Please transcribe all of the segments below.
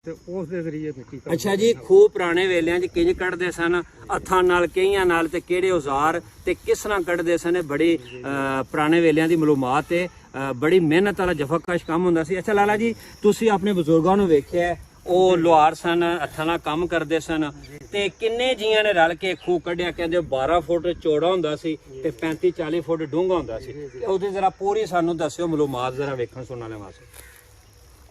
ਤੇ ਉਸ ਦੇ ਜ਼ਰੀਏ ਮਿੱਟੀ ਕੱਢਦੇ। ਅੱਛਾ ਜੀ, ਖੂਹ ਪੁਰਾਣੇ ਵੇਲਿਆਂ 'ਚ ਕਿੰਜ ਕੱਢਦੇ ਸਨ, ਹੱਥਾਂ ਨਾਲ, ਕਈਆਂ ਨਾਲ, ਤੇ ਕਿਹੜੇ ਔਜ਼ਾਰ ਤੇ ਕਿਸ ਤਰ੍ਹਾਂ ਕੱਢਦੇ ਸਨ, ਇਹ ਬੜੀ ਪੁਰਾਣੇ ਵੇਲਿਆਂ ਦੀ ਮਾਲੂਮਾਤ ਤੇ ਬੜੀ ਮਿਹਨਤ ਵਾਲਾ ਜਫਾਕਸ਼ ਕੰਮ ਹੁੰਦਾ ਸੀ। ਅੱਛਾ ਲਾਲਾ ਜੀ, ਤੁਸੀਂ ਆਪਣੇ ਬਜ਼ੁਰਗਾਂ ਨੂੰ ਵੇਖਿਆ, ਉਹ ਲੋਹਾਰ ਸਨ, ਹੱਥਾਂ ਨਾਲ ਕੰਮ ਕਰਦੇ ਸਨ, ਤੇ ਕਿੰਨੇ ਜੀਆਂ ਨੇ ਰਲ ਕੇ ਖੂਹ ਕੱਢਿਆ? ਕਹਿੰਦੇ 12 ਫੁੱਟ ਚੌੜਾ ਹੁੰਦਾ ਸੀ ਤੇ 35-40 ਫੁੱਟ ਡੂੰਘਾ ਹੁੰਦਾ ਸੀ। ਉਹਦੀ ਜ਼ਰਾ ਪੂਰੀ ਸਾਨੂੰ ਦੱਸਿਓ ਮਾਲੂਮਾਤ, ਜ਼ਰਾ ਵੇਖਣ ਸੁਣਨ ਵਾਲੇ ਵਾਸਤੇ।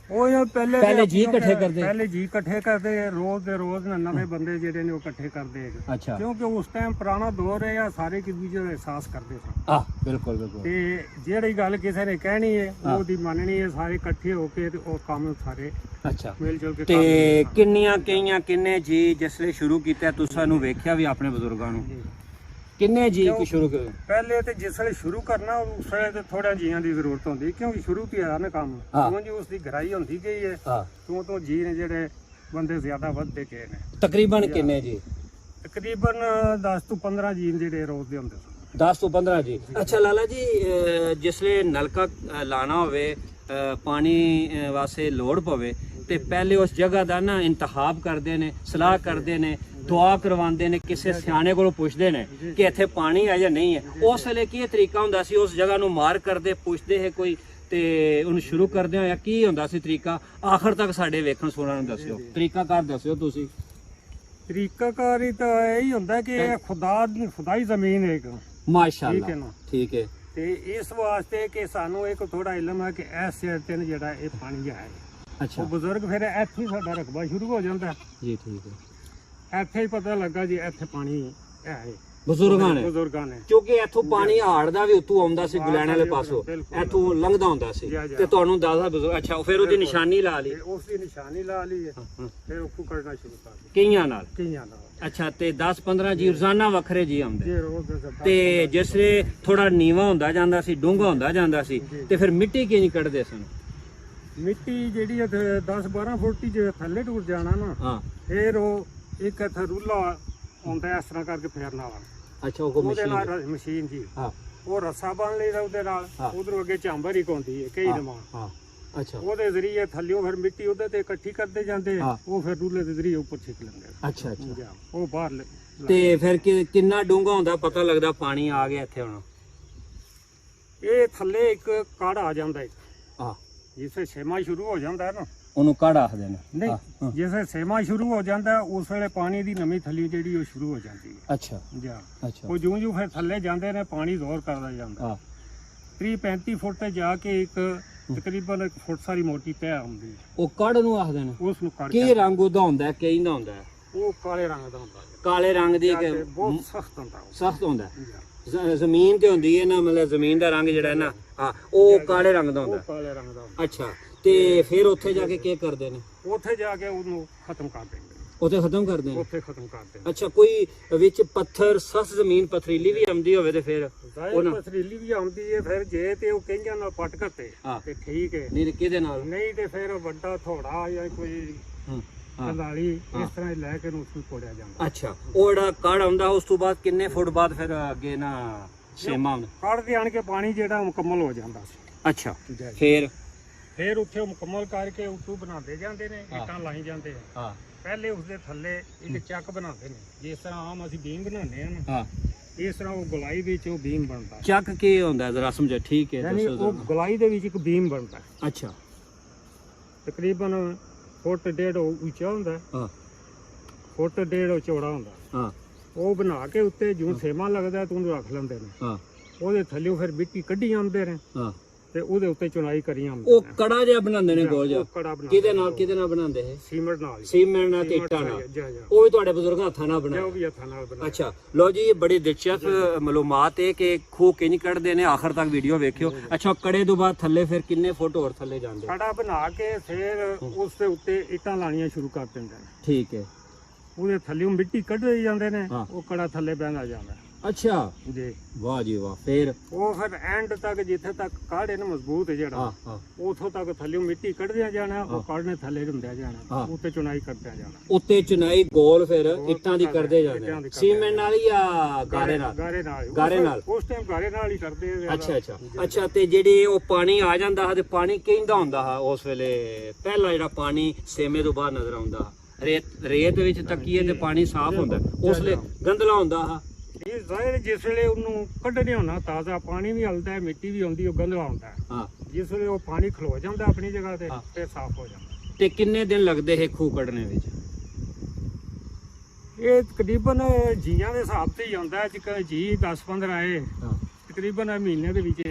ਉਹ ਪਹਿਲੇ ਜੀ ਇਕੱਠੇ ਕਰਦੇ, ਪਹਿਲੇ ਜੀ ਇਕੱਠੇ ਕਰਦੇ, ਰੋਜ਼ ਦੇ ਰੋਜ਼ ਨਵੇਂ ਬੰਦੇ ਜਿਹੜੇ ਨੇ ਉਹ ਇਕੱਠੇ ਕਰਦੇ। ਅੱਛਾ, ਕਿਉਂਕਿ ਉਸ ਟਾਈਮ ਪੁਰਾਣਾ ਦੌਰ ਹੈ, ਆ ਸਾਰੇ ਇੱਕ ਦੂਜੇ ਦਾ ਅਹਿਸਾਸ ਕਰਦੇ ਸਨ। ਬਿਲਕੁਲ ਬਿਲਕੁਲ। ਤੇ ਜਿਹੜੀ ਗੱਲ ਕਿਸੇ ਨੇ ਕਹਿਣੀ ਹੈ ਉਹਦੀ ਮੰਨਣੀ ਹੈ, ਸਾਰੇ ਇਕੱਠੇ ਹੋ ਕੇ ਤੇ ਉਹ ਕੰਮ ਸਾਰੇ ਅੱਛਾ ਮਿਲ ਜੁਲ ਕੇ। ਤੇ ਕਿੰਨੇ ਜੀ ਜਿਸ ਲਈ ਸ਼ੁਰੂ ਕੀਤਾ, ਤੁਸੀਂ ਸਾਨੂੰ ਵੇਖਿਆ ਵੀ ਆਪਣੇ ਬਜ਼ੁਰਗਾਂ ਨੂੰ, ਕਿੰਨੇ ਜੀ ਸ਼ੁਰੂ ਕਰ? ਪਹਿਲੇ ਤੇ ਜਿਸ ਵੇਲੇ ਸ਼ੁਰੂ ਕਰਨਾ ਉਸ ਵੇਲੇ ਤੇ ਥੋੜਾ ਜੀਆਂ ਦੀ ਜ਼ਰੂਰਤ ਹੁੰਦੀ, ਕਿਉਂਕਿ ਸ਼ੁਰੂ ਤੋਂ ਆ ਨਾ ਕੰਮ, ਕਿਉਂ ਜੀ ਉਸ ਦੀ ਗਹਿਰਾਈ ਹੁੰਦੀ ਗਈ ਹੈ, ਤੋਂ ਜੀ ਨੇ ਜਿਹੜੇ ਬੰਦੇ ਜ਼ਿਆਦਾ ਵੱਧਦੇ ਗਏ ਨੇ। ਤਕਰੀਬਨ ਕਿੰਨੇ ਜੀ? ਤਕਰੀਬਨ 10 ਤੋਂ 15 ਜੀ ਜਿਹੜੇ ਰੋਜ਼ ਦੇ ਹੁੰਦੇ ਸਨ। 10 ਤੋਂ 15 ਜੀ। ਅੱਛਾ ਲਾਲਾ ਜੀ, ਜਿਸਲੇ ਨਲਕਾ ਲਾਣਾ ਹੋਵੇ, ਪਾਣੀ ਵਾਸਤੇ ਲੋੜ ਪਵੇ, ਤੇ ਪਹਿਲੇ ਉਸ ਜਗ੍ਹਾ ਦਾ ਨਾ ਇੰਤਖਾਬ ਕਰਦੇ ਨੇ, ਸਲਾਹ ਕਰਦੇ ਨੇ, ਦੁਆ ਕਰਵਾਉਂਦੇ ਨੇ, ਕਿਸੇ ਸਿਆਣੇ ਕੋਲੋਂ ਪੁੱਛਦੇ ਨੇ ਕਿ ਇੱਥੇ ਪਾਣੀ ਹੈ ਜਾਂ ਨਹੀਂ ਹੈ। ਉਸ ਵੇਲੇ ਕੀ ਤਰੀਕਾ ਹੁੰਦਾ ਸੀ? ਉਸ ਜਗ੍ਹਾ ਨੂੰ ਮਾਰ ਕਰਦੇ, ਪੁੱਛਦੇ ਹੈ ਕੋਈ, ਤੇ ਉਹਨੂੰ ਸ਼ੁਰੂ ਕਰਦੇ ਹੋ ਜਾਂ ਕੀ ਹੁੰਦਾ ਸੀ ਤਰੀਕਾ? ਆਖਰ ਤੱਕ ਸਾਡੇ ਵੇਖਣ ਸੁਣਨ ਨੂੰ ਦੱਸਿਓ, ਤਰੀਕਾਕਾਰ ਦੱਸਿਓ ਤੁਸੀਂ। ਤਰੀਕਾਕਾਰ ਤਾਂ ਇਹੀ ਹੁੰਦਾ ਕਿ ਇਹ ਖੁਦਾਈ ਜ਼ਮੀਨ ਹੈ ਇੱਕ, ਮਾਸ਼ਾਅੱਲਾ, ਠੀਕ ਹੈ। ਤੇ ਇਸ ਵਾਸਤੇ ਕਿ ਸਾਨੂੰ ਇੱਕ ਥੋੜਾ ਇਲਮ ਹੈ ਕਿ ਇਸ ਸਾਈਡ ਤੇ ਜਿਹੜਾ ਇਹ ਪਾਣੀ ਹੈ। ਅੱਛਾ, ਉਹ ਬਜ਼ੁਰਗ ਫਿਰ ਇੱਥੇ ਸਾਡਾ ਰਕਬਾ ਸ਼ੁਰੂ ਹੋ ਜਾਂਦਾ ਜੀ, ਠੀਕ ਹੈ। ਇੱਥੇ ਹੀ ਪਤਾ ਲੱਗਾ ਜੀ ਇੱਥੇ ਪਾਣੀ ਹੈ ਬਜ਼ੁਰਗਾਂ ਨੇ, ਕਿਉਂਕਿ ਇੱਥੋਂ ਪਾਣੀ ਹਾੜ ਦਾ ਵੀ ਉੱਤੋਂ ਆਉਂਦਾ ਸੀ, ਗੁਲੈਣ ਵਾਲੇ ਪਾਸੋਂ ਇੱਥੋਂ ਲੰਘਦਾ ਹੁੰਦਾ ਸੀ, ਤੇ ਤੁਹਾਨੂੰ ਦੱਸਦਾ ਬਜ਼ੁਰਗ। ਅੱਛਾ, ਫਿਰ ਉਹਦੀ ਨਿਸ਼ਾਨੀ ਲਾ ਲਈ, ਉਸ ਦੀ ਨਿਸ਼ਾਨੀ ਲਾ ਲਈ, ਫਿਰ ਉਹ ਕੱਢਣਾ ਸ਼ੁਰੂ ਕਰ ਦਿੱਤਾ ਕਈਆਂ ਨਾਲ। ਅੱਛਾ, ਤੇ 10-15 ਜੀ ਰੋਜ਼ਾਨਾ ਵੱਖਰੇ ਜੀ ਆਉਂਦੇ, ਤੇ ਜਿਸਲੇ ਥੋੜਾ ਨੀਵਾ ਹੁੰਦਾ ਜਾਂਦਾ ਸੀ, ਡੂੰਘਾ ਹੁੰਦਾ ਜਾਂਦਾ ਸੀ, ਤੇ ਫਿਰ ਮਿੱਟੀ ਕਿੰਜ ਕੱਢਦੇ ਸਨ? ਮਿੱਟੀ ਜਿਹੜੀ 10-12 ਫੁੱਟ ਜੇ ਥੱਲੇ ਟੁੱਟ ਜਾਣਾ ਨਾ, ਫਿਰ ਉਹ ਇੱਕ ਇੱਥੇ ਰੂਲਾ ਆਉਂਦਾ ਇਸ ਤਰ੍ਹਾਂ ਕਰਕੇ ਫੇਰਨਾ ਵਾ। ਅੱਛਾ, ਉਹਦੇ ਨਾਲ ਮਸ਼ੀਨ ਜੀ, ਉਹ ਰੱਸਾ ਬੰਨ ਲਈਦਾ ਉਹਦੇ ਨਾਲ, ਉਧਰੋਂ ਅੱਗੇ ਚਾਂਬਰ ਹੀ ਹੁੰਦੀ ਹੈ ਕਈ ਨਵਾਂ। ਅੱਛਾ, ਉਹਦੇ ਜ਼ਰੀਏ ਥੱਲਿਓਂ ਫਿਰ ਮਿੱਟੀ ਉਹਦੇ ਤੇ ਇਕੱਠੀ ਕਰਦੇ ਜਾਂਦੇ, ਉਹ ਫਿਰ ਰੂਲੇ ਦੇ ਜ਼ਰੀਏ ਉੱਪਰ ਛਿੱਕ ਲੈਂਦੇ। ਅੱਛਾ ਅੱਛਾ, ਉਹ ਬਾਹਰ। ਤੇ ਫਿਰ ਕਿੰਨਾ ਡੂੰਘਾ ਹੁੰਦਾ ਪਤਾ ਲੱਗਦਾ ਪਾਣੀ ਆ ਗਿਆ ਇੱਥੇ? ਹੁਣ ਇਹ ਥੱਲੇ ਇੱਕ ਕਾੜ ਆ ਜਾਂਦਾ, ਜਿਸੇ ਛੇਮਾ ਸ਼ੁਰੂ ਹੋ ਜਾਂਦਾ ਨਾ, ਉਹਨੂੰ ਕਾੜ ਆਖਦੇ ਨੇ। ਨਹੀਂ, ਜਿਸੇ ਛੇਮਾ ਸ਼ੁਰੂ ਹੋ ਜਾਂਦਾ ਉਸ ਵੇਲੇ ਪਾਣੀ ਦੀ ਨਵੀਂ ਥੱਲੀ ਜਿਹੜੀ ਉਹ ਸ਼ੁਰੂ ਹੋ ਜਾਂਦੀ ਹੈ। ਅੱਛਾ ਅੱਛਾ, ਉਹ ਜਿਉਂ ਫਿਰ ਥੱਲੇ ਜਾਂਦੇ ਨੇ ਪਾਣੀ ਜ਼ੋਰ ਕਰਦਾ ਜਾਂਦਾ। 30-35 ਫੁੱਟ ਤੇ ਜਾ ਕੇ ਇੱਕ ਤਕਰੀਬਨ 1 ਫੁੱਟ ਸਾਰੀ ਮੋਟੀ ਤਹਿ ਹੁੰਦੀ ਹੈ, ਉਹ ਕਾੜ ਨੂੰ ਆਖਦੇ ਨੇ। ਉਸ ਨੂੰ ਕਾੜ ਕੀ ਰੰਗ ਉਹਦਾ ਹੁੰਦਾ, ਕਈ ਦਾ ਹੁੰਦਾ? ਉਹ ਕਾਲੇ ਰੰਗ ਦਾ ਹੁੰਦਾ, ਕਾਲੇ ਰੰਗ ਦੀ, ਬਹੁਤ ਸਖਤ ਹੁੰਦਾ। ਸਖਤ ਹੁੰਦਾ, ਜ਼ਮੀਨ ਤੇ ਹੁੰਦੀ ਹੈ ਨਾ, ਮਤਲਬ ਜ਼ਮੀਨ ਦਾ ਰੰਗ ਜਿਹੜਾ ਨਾ, ਉਹ ਕਾਲੇ ਰੰਗ ਦਾ ਹੁੰਦਾ। ਕਾਲੇ ਰੰਗ ਦਾ। ਅੱਛਾ, ਤੇ ਫਿਰ ਉੱਥੇ ਜਾ ਕੇ ਕੀ ਕਰਦੇ ਨੇ? ਉੱਥੇ ਜਾ ਕੇ ਉਹਨੂੰ ਖਤਮ ਕਰ ਦਿੰਦੇ, ਉੱਥੇ ਖਤਮ ਕਰਦੇ ਨੇ। ਉੱਥੇ ਖਤਮ ਕਰ ਦਿੰਦੇ। ਅੱਛਾ, ਕੋਈ ਵਿੱਚ ਪੱਥਰ, ਸਖਤ ਜ਼ਮੀਨ ਪਥਰੀਲੀ ਵੀ ਆਉਂਦੀ ਹੋਵੇ ਤੇ ਫਿਰ ਪਥਰੀਲੀ ਵੀ ਆਉਂਦੀ ਹੈ, ਫਿਰ ਜੇ ਤੇ ਉਹ ਕਈਆਂ ਨਾਲ ਪਟ ਕਰਤੇ ਤੇ ਠੀਕ ਹੈ, ਨਹੀਂ ਕਿਹਦੇ ਨਾਲ? ਨਹੀਂ ਤੇ ਫਿਰ ਵੱਡਾ ਥੋੜਾ ਜਾਂ ਕੋਈ ਕੰਦਾਲੀ ਇਸ ਤਰ੍ਹਾਂ ਲੈ ਕੇ ਉਸ ਨੂੰ ਕੋੜਿਆ ਜਾਂਦਾ। ਅੱਛਾ, ਉਹ ਜਿਹੜਾ ਕਾੜ ਆਉਂਦਾ ਉਸ ਤੋਂ ਬਾਅਦ ਕਿੰਨੇ ਫੁੱਟ ਬਾਅਦ ਫਿਰ ਅੱਗੇ ਨਾ ਛੇਮਾ ਹੁੰਦਾ? ਕਾੜ ਦੇ ਆਣ ਕੇ ਪਾਣੀ ਜਿਹੜਾ ਮੁਕੰਮਲ ਹੋ ਜਾਂਦਾ ਸੀ। ਅੱਛਾ, ਫਿਰ ਉੱਥੇ ਮੁਕੰਮਲ ਕਰਕੇ ਉੱਤੋਂ ਬਣਾਉਂਦੇ ਜਾਂਦੇ ਨੇ, ਇੱਟਾਂ ਲਾਈ ਜਾਂਦੇ ਆ। ਪਹਿਲੇ ਉਸਦੇ ਥੱਲੇ ਇੱਕ ਚੱਕ ਬਣਾਉਂਦੇ ਨੇ, ਜਿਸ ਤਰ੍ਹਾਂ ਆਮ ਅਸੀਂ ਬੀਮ ਬਣਾਉਂਦੇ ਆ ਨਾ, ਇਸ ਤਰ੍ਹਾਂ ਉਹ ਗਲਾਈ ਵਿੱਚ ਉਹ ਬੀਮ ਬਣਦਾ। ਚੱਕ ਕੀ ਹੁੰਦਾ ਜ਼ਰਾ ਸਮਝੋ? ਠੀਕ ਹੈ, ਯਾਨੀ ਉਹ ਗਲਾਈ ਦੇ ਵਿੱਚ ਇੱਕ ਬੀਮ ਬਣਦਾ। ਅੱਛਾ, ਤਕਰੀਬਨ 1.5 ਫੁੱਟ ਉੱਚਾ ਹੁੰਦਾ, 1.5 ਫੁੱਟ ਚੌੜਾ ਹੁੰਦਾ। ਉਹ ਬਣਾ ਕੇ ਉੱਤੇ ਜਿਉਂ ਸੇਮਾ ਲੱਗਦਾ ਤੇ ਉਹਨੂੰ ਰੱਖ ਲੈਂਦੇ ਨੇ। ਉਹਦੇ ਥੱਲੇ ਫਿਰ ਮਿੱਟੀ ਕੱਢੀ ਜਾਂਦੇ ਨੇ ਤੇ ਉਹਦੇ ਉੱਤੇ ਚੁਣਾਈ ਕਰੀ ਜਾਂਦੇ। ਉਹ ਕੜਾ ਜਿਹਾ ਬਣਾਉਂਦੇ ਨੇ ਗੋਲ ਜਿਹਾ, ਕਿਹਦੇ ਨਾਲ ਬਣਾਉਂਦੇ ਹੈ? ਸੀਮੈਂਟ ਨਾਲ ਤੇ ਇੱਟਾਂ ਨਾਲ। ਉਹ ਵੀ ਤੁਹਾਡੇ ਬਜ਼ੁਰਗਾਂ ਹੱਥਾਂ ਨਾਲ ਬਣਾਇਆ? ਉਹ ਵੀ ਹੱਥਾਂ ਨਾਲ ਬਣਾਇਆ। ਅੱਛਾ, ਲੋ ਜੀ, ਬੜੀ ਦਿਲਚਸਪ ਮਾਲੂਮਾਤ ਹੈ ਕਿ ਖੂਹ ਕਿੰਜ ਕੱਢਦੇ ਨੇ, ਆਖਰ ਤੱਕ ਵੀਡੀਓ ਵੇਖਿਓ। ਅੱਛਾ, ਕੜੇ ਤੋਂ ਬਾਅਦ ਥੱਲੇ ਫਿਰ ਕਿੰਨੇ ਫੁੱਟ ਹੋਰ ਥੱਲੇ ਜਾਂਦੇ? ਕੜਾ ਬਣਾ ਕੇ ਫਿਰ ਉਸ ਦੇ ਉੱਤੇ ਇੱਟਾਂ ਲਾਣੀਆਂ ਸ਼ੁਰੂ ਕਰ ਦਿੰਦੇ ਨੇ। ਠੀਕ ਹੈ, ਉਹਦੇ ਥੱਲੇ ਮਿੱਟੀ ਕੱਢਦੇ ਜਾਂਦੇ ਨੇ, ਉਹ ਕੜਾ ਥੱਲੇ ਬਹਿੰਦਾ ਜਾਂਦਾ। ਅੱਛਾ ਜੀ ਵਾਹ ਜੀ ਵਾਹ। ਫੇਰ ਉਹ ਫਿਰ ਐਂਡ ਤੱਕ ਜਿੱਥੇ ਤੱਕ ਕਾੜੇ ਨੇ ਮਜ਼ਬੂਤ ਜਿਹੜਾ ਹਾਂ ਉਥੋਂ ਤੱਕ ਥੱਲੇ ਮਿੱਟੀ ਕੱਢਦਿਆਂ ਜਾਣਾ, ਉਹ ਕਾੜਨੇ ਥੱਲੇ ਹੁੰਦਿਆ ਹਾਂ। ਜਾਣਾ, ਉੱਤੇ ਚੁਣਾਈ ਕਰਦਿਆ ਜਾਣਾ। ਉੱਤੇ ਚੁਨਾਈ ਗੋਲ ਫਿਰ ਇੱਟਾਂ ਦੀ ਕਰਦੇ ਇੱਟਾਂ ਜਾਂਦੇ ਦੀ ਕਰਦੇ ਸੀਮੈਂਟ ਨਾਲ ਜਾਂ ਗਾਰੇ ਨਾਲ? ਗਾਰੇ ਨਾਲ। ਗਾਰੇ ਨਾਲ। ਉਸ ਟਾਈਮ ਗਾਰੇ ਨਾਲ ਹੀ ਕਰਦੇ ਆ। ਅੱਛਾ ਤੇ ਜਿਹੜੀ ਉਹ ਪਾਣੀ ਆ ਜਾਂਦਾ ਹੈ ਤੇ ਪਾਣੀ ਕਿੰਦਾ ਹੁੰਦਾ ਹੈ ਉਸ ਵੇਲੇ? ਪਹਿਲਾ ਜਿਹੜਾ ਪਾਣੀ ਸੇਮੇ ਤੋਂ ਬਾਹਰ ਨਜ਼ਰ ਆਉਂਦਾ, ਰੇਤ ਵਿੱਚ ਤੱਕੀਏ ਤੇ ਪਾਣੀ ਸਾਫ਼ ਹੁੰਦਾ, ਉਸ ਵੇਲੇ ਗੰਦਲਾ ਹੁੰਦਾ ਹੈ। ਇਹ ਜ਼ਾਹਿਰ ਜਿਸ ਵੇਲੇ ਉਹਨੂੰ ਕੱਢਣੇ ਹੋਣਾ, ਤਾਜ਼ਾ ਪਾਣੀ ਵੀ ਹਲਦਾ ਹੈ, ਮਿੱਟੀ ਵੀ ਆਉਂਦੀ, ਉਹ ਗੰਦਲਾ ਹੁੰਦਾ ਹੈ। ਹਾਂ ਜਿਸ ਵੇਲੇ ਉਹ ਪਾਣੀ ਖਲੋ ਜਾਂਦਾ ਆਪਣੀ ਜਗ੍ਹਾ ਤੇ, ਫਿਰ ਸਾਫ਼ ਹੋ ਜਾਂਦਾ। ਤੇ ਕਿੰਨੇ ਦਿਨ ਲੱਗਦੇ ਹੈ ਖੂਹ ਕੱਢਣੇ ਵਿੱਚ? ਇਹ ਤਕਰੀਬਨ ਜੀਆਂ ਦੇ ਹਿਸਾਬ ਤੇ ਹੀ ਆਉਂਦਾ ਹੈ। ਜੀ 10-15 ਆਏ ਤਕਰੀਬਨ ਮਹੀਨੇ ਦੇ ਵਿੱਚ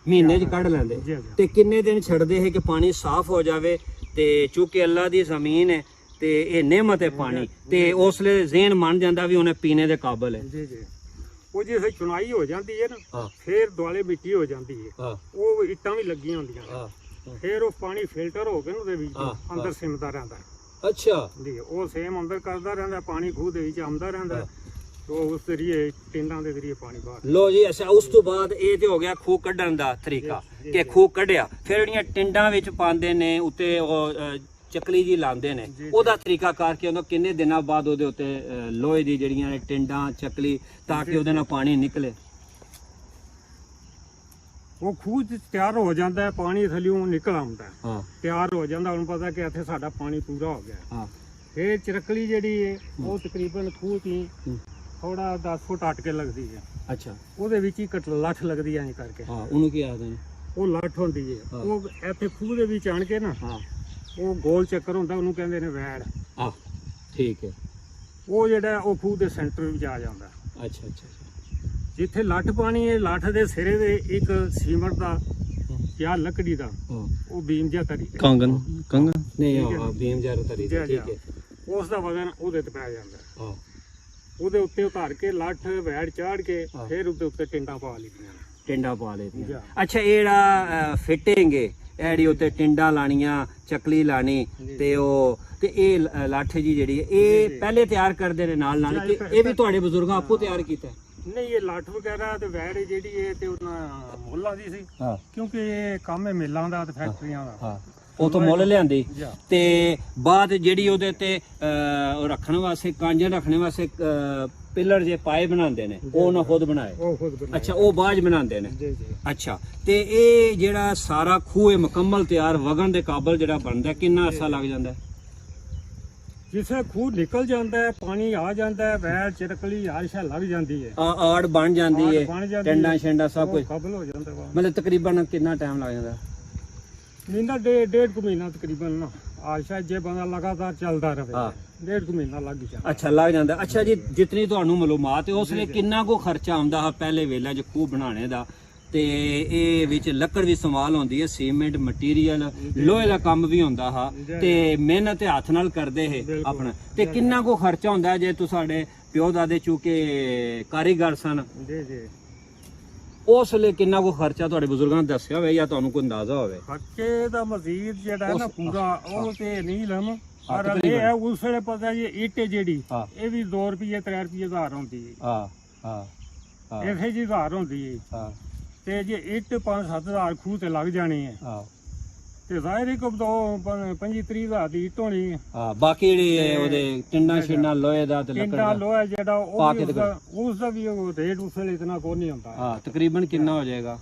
ਮਹੀਨੇ 'ਚ ਕੱਢ ਲੈਂਦੇ। ਜੀ। ਤੇ ਕਿੰਨੇ ਦਿਨ ਛੱਡਦੇ ਹੈ ਕਿ ਪਾਣੀ ਸਾਫ਼ ਹੋ ਜਾਵੇ? ਤੇ ਚੂੰਕਿ ਅੱਲਾ ਦੀ ਜ਼ਮੀਨ ਹੈ ਤੇ ਇਹ ਨਿਮਤ ਹੈ ਪਾਣੀ, ਤੇ ਉਸ ਲਈ ਜ਼ਹਿਨ ਮੰਨ ਜਾਂਦਾ ਵੀ ਉਹਨੇ ਪੀਣੇ ਦੇ ਕਾਬਲ ਹੈ। ਜੀ। ਉਹ ਜੇ ਚੁਣਾਈ ਹੋ ਜਾਂਦੀ ਹੈ ਨਾ, ਫਿਰ ਦੁਆਲੇ ਮਿੱਟੀ ਹੋ ਜਾਂਦੀ ਹੈ, ਉਹ ਇੱਟਾਂ ਵੀ ਲੱਗੀਆਂ ਹੁੰਦੀਆਂ ਨੇ, ਫਿਰ ਉਹ ਪਾਣੀ ਫਿਲਟਰ ਹੋ ਕੇ ਉਹਦੇ ਵਿੱਚ ਅੰਦਰ ਸਿਮਦਾ ਰਹਿੰਦਾ। ਅੱਛਾ ਜੀ, ਉਹ ਸੇਮ ਅੰਦਰ ਕਰਦਾ ਰਹਿੰਦਾ, ਪਾਣੀ ਖੂਹ ਦੇ ਵਿੱਚ ਆਉਂਦਾ ਰਹਿੰਦਾ, ਉਹ ਉਸ ਜ਼ਰੀਏ ਟਿੰਡਾਂ ਦੇ ਜ਼ਰੀਏ ਪਾਣੀ ਬਾਹਰ। ਲੋ ਜੀ, ਅੱਛਾ ਉਸ ਤੋਂ ਬਾਅਦ ਇਹ ਤੇ ਹੋ ਗਿਆ ਖੂਹ ਕੱਢਣ ਦਾ ਤਰੀਕਾ ਕਿ ਖੂਹ ਕੱਢਿਆ, ਫਿਰ ਜਿਹੜੀਆਂ ਟਿੰਡਾਂ ਵਿੱਚ ਪਾਉਂਦੇ ਨੇ ਉੱਤੇ ਉਹ ਚੱਕਲੀ ਜੀ ਲਾਉਂਦੇ ਨੇ, ਉਹਦਾ ਤਰੀਕਾ ਕਰਕੇ ਉਹਨਾਂ ਕਿੰਨੇ ਦਿਨਾਂ ਬਾਅਦ ਉਹਦੇ ਉੱਤੇ ਲੋਹੇ ਦੀ ਜਿਹੜੀਆਂ ਨੇ ਟਿੰਡਾਂ ਚੱਕਲੀ, ਤਾਂ ਕਿ ਉਹਦੇ ਨਾਲ ਪਾਣੀ ਨਿਕਲੇ। ਉਹ ਖੂਹ ਤਿਆਰ ਹੋ ਜਾਂਦਾ ਹੈ, ਪਾਣੀ ਥੱਲਿਓਂ ਨਿਕਲ ਆਉਂਦਾ ਹੈ, ਹਾਂ ਤਿਆਰ ਹੋ ਜਾਂਦਾ, ਉਹਨੂੰ ਪਤਾ ਕਿ ਇੱਥੇ ਸਾਡਾ ਪਾਣੀ ਪੂਰਾ ਹੋ ਗਿਆ। ਹਾਂ ਫਿਰ ਚਰਕਲੀ ਜਿਹੜੀ ਹੈ ਉਹ ਤਕਰੀਬਨ ਖੂਹ ਦੀ ਥੋੜਾ 10 ਫੁੱਟ ਅੱਟ ਕੇ ਲੱਗਦੀ ਹੈ। ਅੱਛਾ, ਉਹਦੇ ਵਿੱਚ ਹੀ ਲੱਠ ਲੱਗਦੀ ਐ ਕਰਕੇ। ਹਾਂ, ਉਹਨੂੰ ਕੀ ਆਖਦੇ ਨੇ? ਉਹ ਲੱਠ ਹੁੰਦੀ ਹੈ, ਉਹ ਇੱਥੇ ਖੂਹ ਦੇ ਵਿੱਚ ਆਣ ਕੇ ਨਾ, ਹਾਂ, ਉਹ ਗੋਲ ਚੱਕਰ ਹੁੰਦਾ, ਉਹਨੂੰ ਕਹਿੰਦੇ ਨੇ ਵੈੜ। ਹਾਂ ਠੀਕ ਹੈ। ਉਹ ਜਿਹੜਾ ਉਹ ਖੂਹ ਦੇ ਸੈਂਟਰ ਵਿੱਚ ਆ ਜਾਂਦਾ। ਅੱਛਾ ਅੱਛਾ। ਜਿੱਥੇ ਲੱਠ ਪਾਣੀ ਹੈ, ਲੱਠ ਦੇ ਸਿਰੇ ਦੇ ਇੱਕ ਸੀਮਟ ਦਾ ਜਾਂ ਲੱਕੜੀ ਦਾ ਉਹ ਬੀਮ ਜਿਹਾ ਤਰੀ ਕੰਗਨ ਨਹੀਂ, ਹਾਂ ਬੀਮ ਜਿਹਾ ਤਰੀ, ਠੀਕ ਹੈ। ਉਸ ਦਾ ਵਜ਼ਨ ਉਹਦੇ ਤੇ ਪੈ ਜਾਂਦਾ। ਹਾਂ, ਉਹਦੇ ਉੱਤੇ ਉਤਾਰ ਕੇ ਲੱਠ ਵੈੜ ਚਾੜ ਕੇ ਫਿਰ ਉਹਦੇ ਉੱਤੇ ਟਿੰਡਾਂ ਪਾ ਲਈਆਂ। ਟਿੰਡਾ ਪਾ ਲਈਆਂ। ਅੱਛਾ, ਇਹ ਜਿਹੜਾ ਫਿਟਿੰਗ ਹੈ, ਇਹੜੀ ਉੱਤੇ ਟਿੰਡਾ ਲਾਣੀਆਂ, ਚੱਕਲੀ ਲਾਣੀ, ਤੇ ਉਹ ਤੇ ਇਹ ਲੱਠ ਜੀ ਜਿਹੜੀ ਇਹ ਪਹਿਲੇ ਤਿਆਰ ਕਰਦੇ ਨੇ ਨਾਲ ਕਿ ਇਹ ਵੀ ਤੁਹਾਡੇ ਬਜ਼ੁਰਗਾਂ ਆਪੋ ਤਿਆਰ ਕੀਤਾ? ਨਹੀਂ, ਇਹ ਲੱਠ ਵਗੈਰਾ ਤੇ ਵੈੜ ਜਿਹੜੀ ਇਹ ਤੇ ਉਹਨਾਂ ਮੁੱਲਾਂ ਦੀ ਸੀ, ਕਿਉਂਕਿ ਇਹ ਕੰਮ ਹੈ ਮਿੱਲਾਂ ਦਾ ਤੇ ਫੈਕਟਰੀਆਂ ਦਾ। ਉਹ ਤੋਂ ਮੁੱਲ ਲਿਆਂਦੀ, ਤੇ ਬਾਅਦ ਜਿਹੜੀ ਉਹਦੇ ਤੇ ਰੱਖਣ ਵਾਸਤੇ, ਕਾਂਜਾਂ ਰੱਖਣ ਵਾਸਤੇ ਪਿੱਲਰ ਜੇ ਪਾਏ ਬਣਾਉਂਦੇ ਨੇ, ਉਹ ਉਹਨਾਂ ਖੁਦ ਬਣਾਏ? ਅੱਛਾ, ਉਹ ਬਾਅਦ ਬਣਾਉਂਦੇ ਨੇ। ਅੱਛਾ, ਤੇ ਇਹ ਜਿਹੜਾ ਸਾਰਾ ਖੂਹ ਮੁਕੰਮਲ ਤਿਆਰ ਵਗਣ ਦੇ ਕਾਬਲ ਜਿਹੜਾ ਬਣਦਾ, ਕਿੰਨਾ ਅਰਸਾ ਲੱਗ ਜਾਂਦਾ? ਜਿਸੇ ਖੂਹ ਨਿਕਲ ਜਾਂਦਾ ਹੈ, ਪਾਣੀ ਆ ਜਾਂਦਾ ਹੈ, ਵੈੜ ਚਰਕਲੀ ਆਰਸ਼ਾ ਲੱਗ ਜਾਂਦੀ ਹੈ, ਆੜ ਬਣ ਜਾਂਦੀ ਹੈ, ਟੰਡਾ ਛੰਡਾ ਸਭ ਕੁਝ ਕਬਲ ਹੋ ਜਾਂਦਾ। ਮਤਲਬ ਤਕਰੀਬਨ ਕਿੰਨਾ ਟਾਈਮ ਲੱਗ ਜਾਂਦਾ? ਮਹੀਨਾ ਡੇਢ ਕੁ ਮਹੀਨਾ ਤਕਰੀਬਨ ਨਾ, ਆਰਸ਼ਾ ਜੇ ਬੰਦਾ ਲਗਾਤਾਰ ਚੱਲਦਾ ਰਹੇ, ਡੇਢ ਕੁ ਮਹੀਨਾ ਲੱਗ ਜਾਂਦਾ। ਅੱਛਾ, ਲੱਗ ਜਾਂਦਾ। ਅੱਛਾ ਜੀ, ਜਿਤਨੀ ਤੁਹਾਨੂੰ ਮਾਲੂਮਾਤ ਹੈ, ਉਸ ਲਈ ਕਿੰਨਾ ਕੋ ਖਰਚਾ ਆਉਂਦਾ ਹੈ ਪਹਿਲੇ ਵੇਲੇ 'ਚ ਖੂਹ ਬਣਾਉਣੇ ਦਾ? ਤੇ ਇਹ ਵਿੱਚ ਲੱਕੜ ਵੀ ਇਸਤੇਮਾਲ ਹੁੰਦੀ ਹੈ, ਸੀਮੈਂਟ ਮਟੀਰੀਅਲ, ਲੋਹੇ ਦਾ ਕੰਮ ਵੀ ਹੁੰਦਾ ਹਾ, ਤੇ ਮਿਹਨਤ ਹੱਥ ਨਾਲ ਕਰਦੇ ਹੈ ਆਪਣਾ। ਤੇ ਕਿੰਨਾ ਕੋ ਖਰਚਾ ਹੁੰਦਾ ਜੇ ਤੂੰ ਸਾਡੇ ਪਿਓ ਦਾਦੇ ਚੂਕੇ ਕਾਰੀਗਰ ਸਨ, ਉਸ ਲਈ ਕਿੰਨਾ ਕੋ ਖਰਚਾ ਤੁਹਾਡੇ ਬਜ਼ੁਰਗਾਂ ਨੇ ਦੱਸਿਆ ਹੋਵੇ ਜਾਂ ਤੁਹਾਨੂੰ ਕੋਈ ਅੰਦਾਜ਼ਾ ਹੋਵੇ? ਖਰਚੇ ਦਾ ਮਜ਼ੀਦ ਜਿਹੜਾ ਹੈ ਨਾ ਪੂਰਾ, ਉਹ ਤੇ ਨਹੀਂ ਲਮ, ਪਰ ਇਹ ਹੈ ਉਸ ਵੇਲੇ ਪਤਾ ਜੀ ਇੱਟ ਜਿਹੜੀ ਇਹ ਵੀ 2 ਰੁਪਏ 3 ਰੁਪਏ ਹਜ਼ਾਰ ਹੁੰਦੀ ਹੈ। ਹਾਂ, ਇਸੇ ਜੀ ਹਜ਼ਾਰ ਹੁੰਦੀ ਹੈ, ਤੇ ਜੇ ਇੱਟ 5-7 ਹਜ਼ਾਰ ਖੂਹ ਤੇ ਲੱਗ ਜਾਣੀ ਹੈ, ਤੇ ਜ਼ਾਹਿਰ ਇੱਕ 25-30 ਹਜ਼ਾਰ ਦੀ ਇੱਟ ਹੋਣੀ ਹੈ। ਬਾਕੀ ਜਿਹੜੇ ਉਹਦੇ ਟਿੰਡਾ ਛਿੰਡਾ ਲੋਹੇ ਦਾ ਤੇ ਲੱਕੜ ਦਾ ਲੋਹਾ ਜਿਹੜਾ ਉਸ ਦਾ ਵੀ ਰੇਟ ਉਸ ਵੇਲੇ ਇਤਨਾ ਕੋਈ ਨਹੀਂ ਹੁੰਦਾ। ਤਕਰੀਬਨ ਕਿੰਨਾ ਹੋ ਜਾਏਗਾ?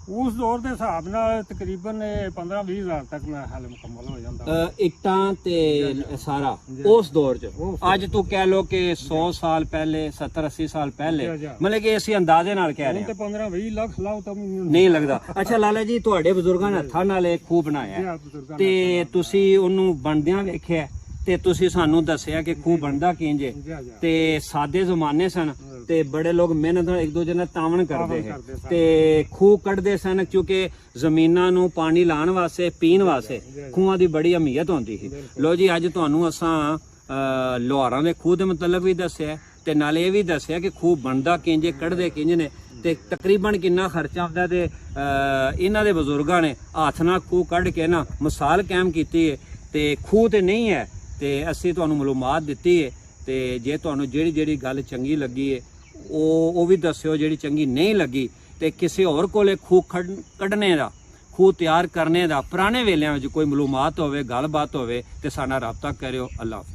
ਉਸ ਦੌਰ ਦੇ ਹਿਸਾਬ ਨਾਲ ਤਕਰੀਬਨ 15-20 ਹਜ਼ਾਰ ਤੱਕ ਮੈਂ ਹਾਲ ਮੁਕੰਮਲ ਹੋ ਜਾਂਦਾ। ਇੱਟਾਂ ਤੇ ਸਾਰਾ ਉਸ ਦੌਰ 'ਚ। ਅੱਜ ਤੂੰ ਕਹਿ ਲੋ ਕਿ 100 ਸਾਲ ਪਹਿਲੇ, 70-80 ਸਾਲ ਪਹਿਲੇ, ਮਤਲਬ ਕਿ ਅਸੀਂ ਅੰਦਾਜ਼ੇ ਨਾਲ ਕਹਿ ਰਹੇ ਹਾਂ। 15-20 ਲੱਖ ਲਾਓ ਤਾਂ ਨਹੀਂ ਲੱਗਦਾ। ਅੱਛਾ ਲਾਲਾ ਜੀ, ਤੁਹਾਡੇ ਬਜ਼ੁਰਗਾਂ ਨੇ ਹੱਥਾਂ ਨਾਲ ਇਹ ਖੂਹ ਬਣਾਇਆ, ਤੇ ਤੁਸੀਂ ਉਹਨੂੰ ਬਣਦਿਆਂ ਵੇਖਿਆ, ਤੇ ਤੁਸੀਂ ਸਾਨੂੰ ਦੱਸਿਆ ਕਿ ਖੂਹ ਬਣਦਾ ਕਿੰਜ, ਤੇ ਸਾਦੇ ਜ਼ਮਾਨੇ ਸਨ, ਤੇ ਬੜੇ ਲੋਕ ਮਿਹਨਤ ਨਾਲ ਇੱਕ ਦੂਜੇ ਨਾਲ ਤਾਵਣ ਕਰਦੇ ਹੈ, ਤੇ ਖੂਹ ਕੱਢਦੇ ਸਨ, ਕਿਉਂਕਿ ਜ਼ਮੀਨਾਂ ਨੂੰ ਪਾਣੀ ਲਾਉਣ ਵਾਸਤੇ, ਪੀਣ ਵਾਸਤੇ ਖੂਹਾਂ ਦੀ ਬੜੀ ਅਹਿਮੀਅਤ ਹੁੰਦੀ ਸੀ। ਲੋ ਜੀ, ਅੱਜ ਤੁਹਾਨੂੰ ਅਸਾਂ ਲੋਹਾਰਾਂ ਦੇ ਖੂਹ ਦੇ ਮੁਤਲਕ ਵੀ ਦੱਸਿਆ, ਤੇ ਨਾਲੇ ਇਹ ਵੀ ਦੱਸਿਆ ਕਿ ਖੂਹ ਬਣਦਾ ਕਿੰਜ, ਕੱਢਦੇ ਕਿੰਜ ਨੇ, ਤੇ ਤਕਰੀਬਨ ਕਿੰਨਾ ਖਰਚਾ ਆਉਂਦਾ, ਤੇ ਇਹਨਾਂ ਦੇ ਬਜ਼ੁਰਗਾਂ ਨੇ ਹੱਥ ਨਾਲ ਖੂਹ ਕੱਢ ਕੇ ਨਾ ਮਿਸਾਲ ਕਾਇਮ ਕੀਤੀ ਹੈ। ਤੇ ਖੂਹ ਤੇ ਨਹੀਂ ਹੈ, ਤੇ ਅਸੀਂ ਤੁਹਾਨੂੰ ਮਾਲੂਮਾਤ ਦਿੱਤੀ ਹੈ, ਤੇ ਜੇ ਤੁਹਾਨੂੰ ਜਿਹੜੀ ਗੱਲ ਚੰਗੀ ਲੱਗੀ ਹੈ ਉਹ ਵੀ ਦੱਸਿਓ ਜਿਹੜੀ ਚੰਗੀ ਨਹੀਂ ਲੱਗੀ। ਤੇ ਕਿਸੇ ਹੋਰ ਕੋਲੇ ਖੂਹ ਕੱਢਣੇ ਦਾ, ਖੂਹ ਤਿਆਰ ਕਰਨੇ ਦਾ ਪੁਰਾਣੇ ਵੇਲਿਆਂ ਵਿੱਚ ਕੋਈ ਮਾਲੂਮਾਤ ਹੋਵੇ, ਗੱਲਬਾਤ ਹੋਵੇ ਤੇ ਸਾਡਾ ਰਾਬਤਾ ਕਰਿਓ। ਅੱਲਾਹ ਹਾਫਿਜ਼।